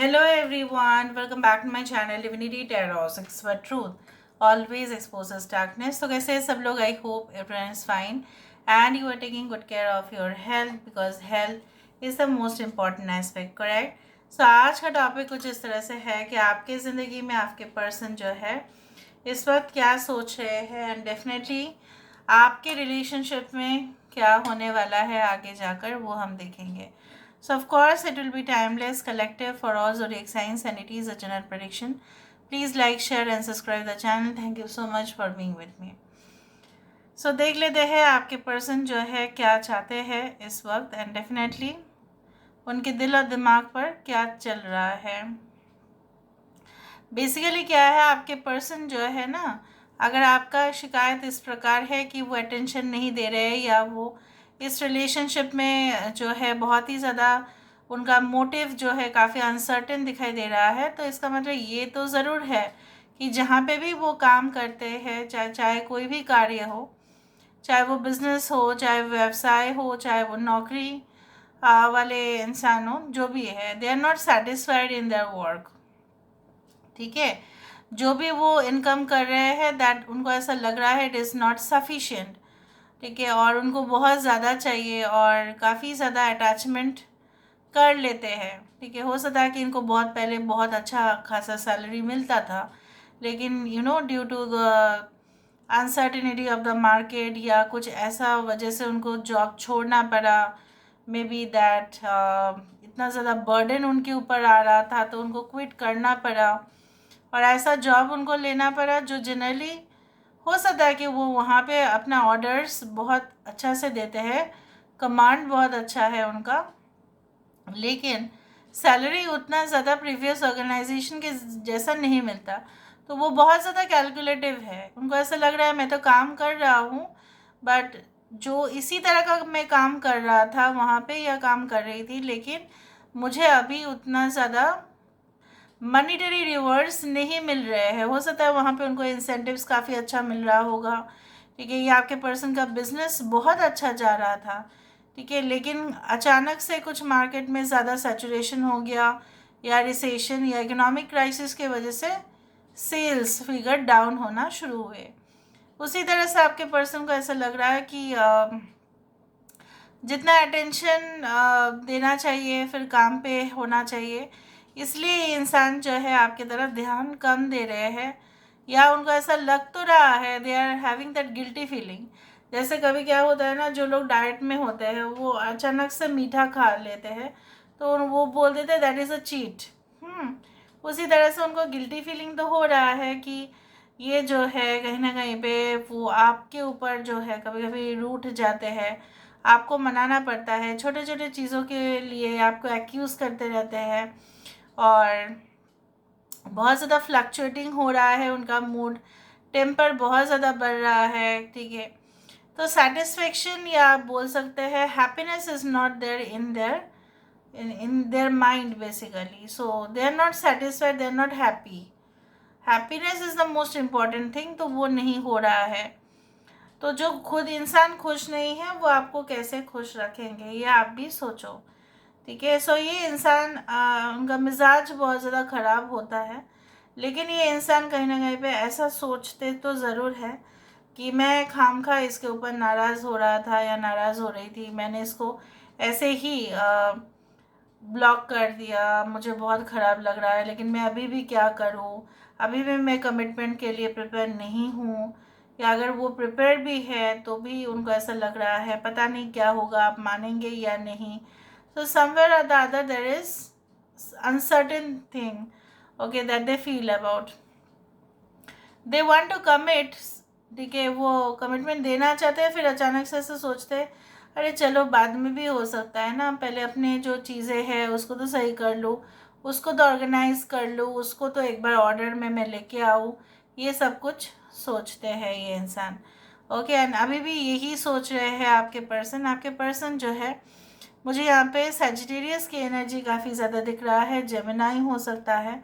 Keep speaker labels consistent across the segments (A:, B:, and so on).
A: Hello everyone, welcome back to my channel Divinity Tarot, Expert Truth always exposes darkness. तो कैसे हैं सब लोग? I hope everyone is fine and you are taking good care of your health because health is the most important aspect, correct? So आज का topic कुछ इस तरह से है कि आपके ज़िंदगी में आपके पर्सन जो है इस वक्त क्या सोच रहे हैं एंड डेफिनेटली आपके रिलेशनशिप में क्या होने वाला है आगे जाकर वो हम देखेंगे. So of course it will be timeless, collective for all zodiac signs and it is a general prediction. Please like, share and subscribe the channel. Thank you so much for being with me. So देख लेते हैं आपके person जो है क्या चाहते हैं इस वक्त एंड डेफिनेटली उनके दिल और दिमाग पर क्या चल रहा है. बेसिकली क्या है, आपके पर्सन जो है ना, अगर आपका शिकायत इस प्रकार है कि वो अटेंशन नहीं दे रहे या वो इस रिलेशनशिप में जो है बहुत ही ज़्यादा उनका मोटिव जो है काफ़ी अनसर्टेन दिखाई दे रहा है, तो इसका मतलब ये तो ज़रूर है कि जहाँ पे भी वो काम करते हैं, चाहे कोई भी कार्य हो, चाहे वो बिज़नेस हो, चाहे व्यवसाय हो, चाहे वो नौकरी वाले इंसान हो, जो भी है, they are not satisfied in their work. ठीक है, जो भी वो इनकम कर रहे हैं दैट उनको ऐसा लग रहा है इट इज़ नॉट सफिशिएंट. ठीक है, और उनको बहुत ज़्यादा चाहिए और काफ़ी ज़्यादा अटैचमेंट कर लेते हैं. ठीक है, हो सकता है कि इनको बहुत पहले बहुत अच्छा खासा सैलरी मिलता था, लेकिन due to the uncertainty of the market या कुछ ऐसा वजह से उनको जॉब छोड़ना पड़ा. मे बी दैट इतना ज़्यादा बर्डन उनके ऊपर आ रहा था तो उनको क्विट करना पड़ा और ऐसा जॉब उनको लेना पड़ा जो जनरली हो सकता है कि वो वहाँ पे अपना ऑर्डर्स बहुत अच्छा से देते हैं, कमांड बहुत अच्छा है उनका, लेकिन सैलरी उतना ज़्यादा प्रीवियस ऑर्गेनाइजेशन के जैसा नहीं मिलता. तो वो बहुत ज़्यादा कैलकुलेटिव है. उनको ऐसा लग रहा है मैं तो काम कर रहा हूँ बट जो इसी तरह का मैं काम कर रहा था वहाँ पे या काम कर रही थी, लेकिन मुझे अभी उतना ज़्यादा मनीटरी रिवॉर्ड्स नहीं मिल रहे हैं. हो सकता है वहाँ पे उनको इंसेंटिव्स काफ़ी अच्छा मिल रहा होगा. ठीक है, ये आपके पर्सन का बिजनेस बहुत अच्छा जा रहा था. ठीक है, लेकिन अचानक से कुछ मार्केट में ज़्यादा सैचुरेशन हो गया या रिसेशन या इकोनॉमिक क्राइसिस के वजह से सेल्स फिगर डाउन होना शुरू हुए. उसी तरह से आपके पर्सन को ऐसा लग रहा है कि जितना अटेंशन देना चाहिए फिर काम पे होना चाहिए, इसलिए ये इंसान जो है आपकी तरफ ध्यान कम दे रहे हैं या उनको ऐसा लग तो रहा है they are having that guilty feeling. जैसे कभी क्या होता है ना, जो लोग डाइट में होते हैं वो अचानक से मीठा खा लेते हैं तो वो बोल देते हैं दैट इज़ अ चीट. उसी तरह से उनको गिल्टी फीलिंग तो हो रहा है कि ये जो है कहीं ना कहीं पे वो आपके ऊपर जो है कभी कभी रूठ जाते हैं. आपको मनाना पड़ता है छोटे छोटे चीज़ों के लिए, आपको एक्यूज़ करते रहते हैं और बहुत ज़्यादा फ्लक्चुएटिंग हो रहा है उनका मूड, टेम्पर बहुत ज़्यादा बढ़ रहा है. ठीक है, तो सेटिस्फेक्शन या आप बोल सकते हैं happiness is not there in their mind basically. So they are not satisfied, they are not happy. Happiness is the most important thing. तो वो नहीं हो रहा है. तो जो खुद इंसान खुश नहीं है वो आपको कैसे खुश रखेंगे, ये आप भी सोचो. ठीक है, सो ये इंसान उनका मिजाज बहुत ज़्यादा ख़राब होता है, लेकिन ये इंसान कहीं ना कहीं पे ऐसा सोचते तो ज़रूर है कि मैं खामखा इसके ऊपर नाराज़ हो रहा था या नाराज़ हो रही थी, मैंने इसको ऐसे ही ब्लॉक कर दिया, मुझे बहुत ख़राब लग रहा है, लेकिन मैं अभी भी क्या करूं, अभी भी मैं कमिटमेंट के लिए प्रिपेयर नहीं हूँ. या अगर वो प्रिपेयर भी है तो भी उनको ऐसा लग रहा है पता नहीं क्या होगा, आप मानेंगे या नहीं. So somewhere or the other there is uncertain thing, okay, that they feel about. They want to commit. ठीक है, वो कमिटमेंट देना चाहते हैं, फिर अचानक से ऐसे सोचते हैं अरे चलो बाद में भी हो सकता है ना, पहले अपने जो चीज़ें हैं उसको तो सही कर लूँ, उसको तो ऑर्गेनाइज कर लूँ, उसको तो एक बार ऑर्डर में मैं लेके आऊँ. ये सब कुछ सोचते हैं ये इंसान. ओके, एंड अभी भी यही सोच रहे हैं आपके पर्सन. आपके पर्सन जो है, मुझे यहाँ पे सैजिटेरियस की एनर्जी काफ़ी ज़्यादा दिख रहा है, जेमिनाई हो सकता है.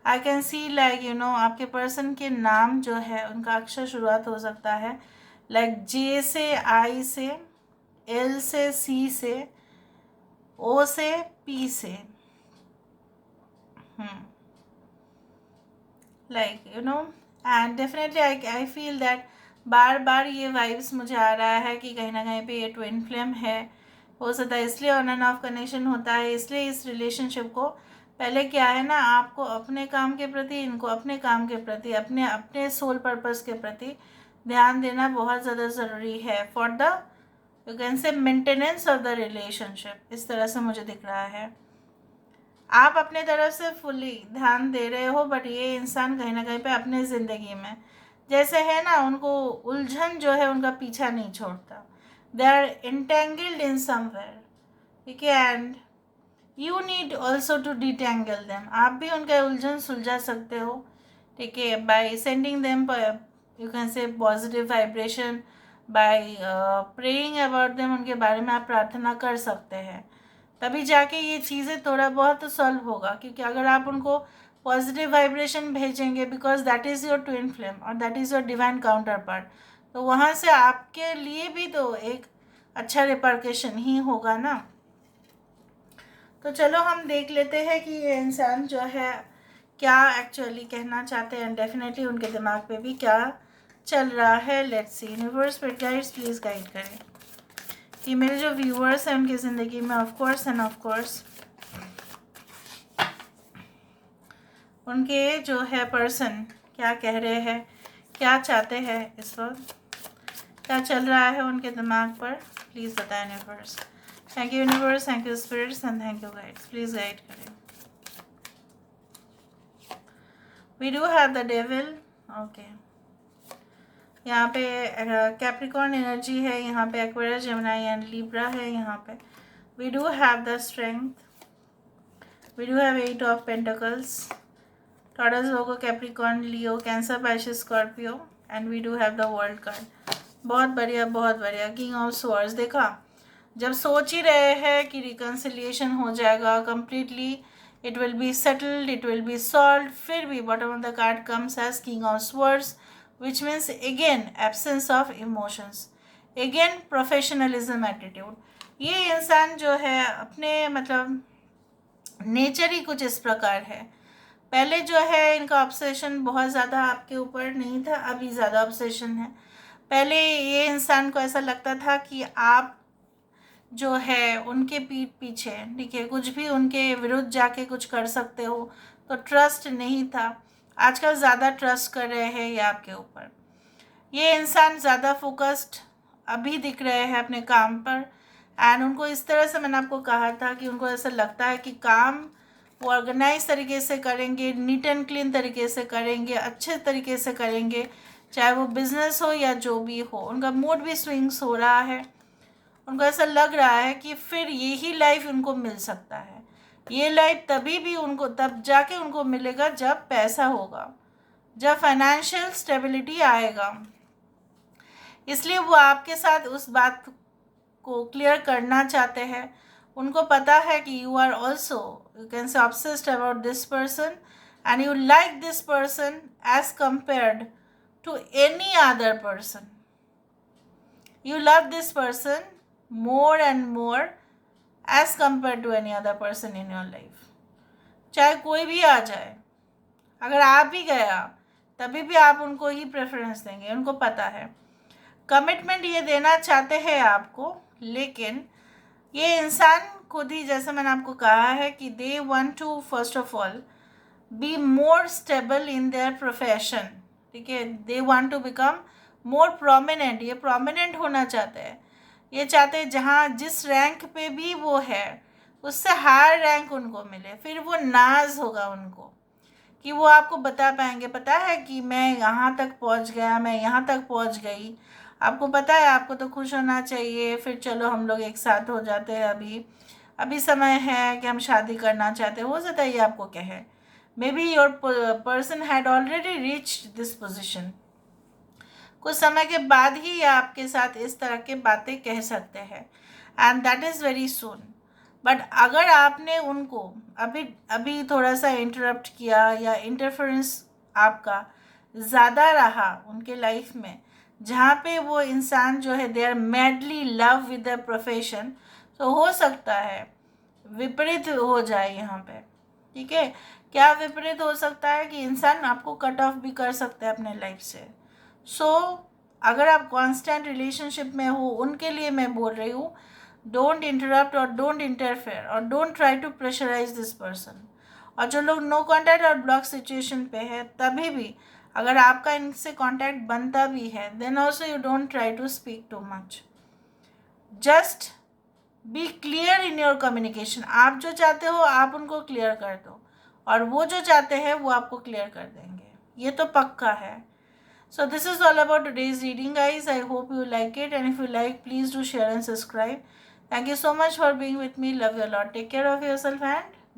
A: आई कैन सी लाइक आपके पर्सन के नाम जो है उनका अक्षर शुरुआत हो सकता है लाइक जे से, आई से, एल से, सी से, ओ से, पी से. Like you know. And definitely I feel that बार बार ये वाइब्स मुझे आ रहा है कि कहीं ना कहीं पे ये ट्विन फ्लेम है। हो सकता है इसलिए ऑन एंड ऑफ कनेक्शन होता है, इसलिए इस रिलेशनशिप को पहले क्या है ना, आपको अपने काम के प्रति, इनको अपने काम के प्रति, अपने अपने सोल पर्पस के प्रति ध्यान देना बहुत ज़्यादा ज़रूरी है फॉर द यू कैन से मेंटेनेंस ऑफ द रिलेशनशिप। इस तरह से मुझे दिख रहा है आप अपने तरफ से फुली ध्यान दे रहे हो, बट ये इंसान कहीं ना कहीं पे अपने ज़िंदगी में जैसे है ना, उनको उलझन जो है उनका पीछा नहीं छोड़ता। They are entangled in somewhere, ठीक है, and you need also to detangle them. आप भी उनका उलझन सुलझा सकते हो, ठीक है, by sending them you can say positive vibration, by praying about them. उनके बारे में आप प्रार्थना कर सकते हैं, तभी जाके ये चीज़ें थोड़ा बहुत सॉल्व होगा। क्योंकि अगर आप उनको पॉजिटिव वाइब्रेशन भेजेंगे, because that is your twin flame और that is your divine counterpart, तो वहाँ से आपके लिए भी तो एक अच्छा रिपरकशन ही होगा ना। तो चलो हम देख लेते हैं कि ये इंसान जो है क्या एक्चुअली कहना चाहते हैं, डेफिनेटली उनके दिमाग पे भी क्या चल रहा है। Let's see, universe spirit guides please guide करें कि मेरे जो व्यूअर्स हैं उनकी ज़िंदगी में of course end of course उनके जो है पर्सन क्या कह रहे हैं, क्या चाहते हैं इस वक्त, क्या चल रहा है उनके दिमाग पर, प्लीज़ बताएं universe. Thank you universe, thank you spirits and thank you guides, please guide करें। We do have the devil, okay, यहाँ पे कैप्रिकॉर्न एनर्जी है, यहाँ पे एक्वेरियस, जेमिनी एंड लिब्रा है। यहाँ पे we do have the strength, we do have 8 of pentacles, Taurus, Virgo, Capricorn, Leo, Cancer, Pisces, Scorpio and we do have the world card. बहुत बढ़िया, बहुत बढ़िया। किंग ऑफ स्वॉर्ड्स, देखा, जब सोच ही रहे हैं कि रिकन्सिलिएशन हो जाएगा completely, it will be settled, it will be solve, फिर भी bottom of the card comes as king of swords, which means again absence of emotions, again professionalism attitude। ये इंसान जो है अपने मतलब नेचर ही कुछ इस प्रकार है। पहले जो है इनका ऑब्सेशन बहुत ज़्यादा आपके ऊपर नहीं था, अभी ज़्यादा ऑब्सेशन है। पहले ये इंसान को ऐसा लगता था कि आप जो है उनके पीठ पीछे, ठीक है, कुछ भी उनके विरुद्ध जाके कुछ कर सकते हो, तो ट्रस्ट नहीं था। आजकल ज़्यादा ट्रस्ट कर रहे हैं ये आपके ऊपर। ये इंसान ज़्यादा फोकस्ड अभी दिख रहे हैं अपने काम पर, एंड उनको इस तरह से, मैंने आपको कहा था कि उनको ऐसा लगता है कि काम वो ऑर्गेनाइज तरीके से करेंगे, नीट एंड क्लीन तरीके से करेंगे, अच्छे तरीके से करेंगे, चाहे वो बिजनेस हो या जो भी हो। उनका मूड भी स्विंग्स हो रहा है, उनको ऐसा लग रहा है कि फिर यही लाइफ उनको मिल सकता है। ये लाइफ तभी भी उनको, तब जाके उनको मिलेगा जब पैसा होगा, जब फाइनेंशियल स्टेबिलिटी आएगा। इसलिए वो आपके साथ उस बात को क्लियर करना चाहते हैं। उनको पता है कि you are also, you can say obsessed about this person and you like this person as compared to any other person. You love this person more and more as compared to any other person in your life। चाहे कोई भी आ जाए, अगर आप भी गया तभी भी आप उनको ही प्रेफरेंस देंगे, उनको पता है। कमिटमेंट ये देना चाहते हैं आपको, लेकिन ये इंसान खुद ही, जैसे मैंने आपको कहा है कि they want to first of all be more stable in their profession, ठीक है, they want to become more prominent. ये प्रोमिनेंट होना चाहते हैं, ये चाहते हैं जहाँ जिस रैंक पे भी वो है उससे हायर रैंक उनको मिले, फिर वो नाज होगा उनको कि वो आपको बता पाएंगे, पता है कि मैं यहाँ तक पहुँच गया, मैं यहाँ तक पहुँच गई, आपको पता है, आपको तो खुश होना चाहिए, फिर चलो हम लोग एक साथ हो जाते हैं, अभी अभी समय है कि हम शादी करना चाहते हैं। हो सकता है ये आपको कहे, may be your person had already reached this position. कुछ समय के बाद ही ये आपके साथ इस तरह के बातें कह सकते हैं, and that is very soon. But अगर आपने उनको अभी अभी थोड़ा सा इंटरप्ट किया या इंटरफेरेंस आपका ज़्यादा रहा उनके लाइफ में, जहाँ पे वो इंसान जो है they are madly love with the profession, तो हो सकता है विपरीत हो जाए यहाँ पे। ठीक है। क्या विपरीत हो सकता है कि इंसान आपको कट ऑफ भी कर सकते हैं अपने लाइफ से। सो अगर आप कांस्टेंट रिलेशनशिप में हो, उनके लिए मैं बोल रही हूँ, डोंट इंटरप्ट और डोंट इंटरफेयर और don't try to pressurise this person. और जो लोग नो कांटेक्ट और ब्लॉक सिचुएशन पे है, तभी भी अगर आपका इनसे कांटेक्ट बनता भी है, then also you don't try to speak too much. Just be clear in your communication. आप जो चाहते हो आप उनको क्लियर कर दो, और वो जो चाहते हैं वो आपको क्लियर कर देंगे, ये तो पक्का है। So this is all about today's reading, guys. I hope you like it, and if you like, please do share and subscribe. Thank you so much for being with me. Love you a lot. Take care of yourself and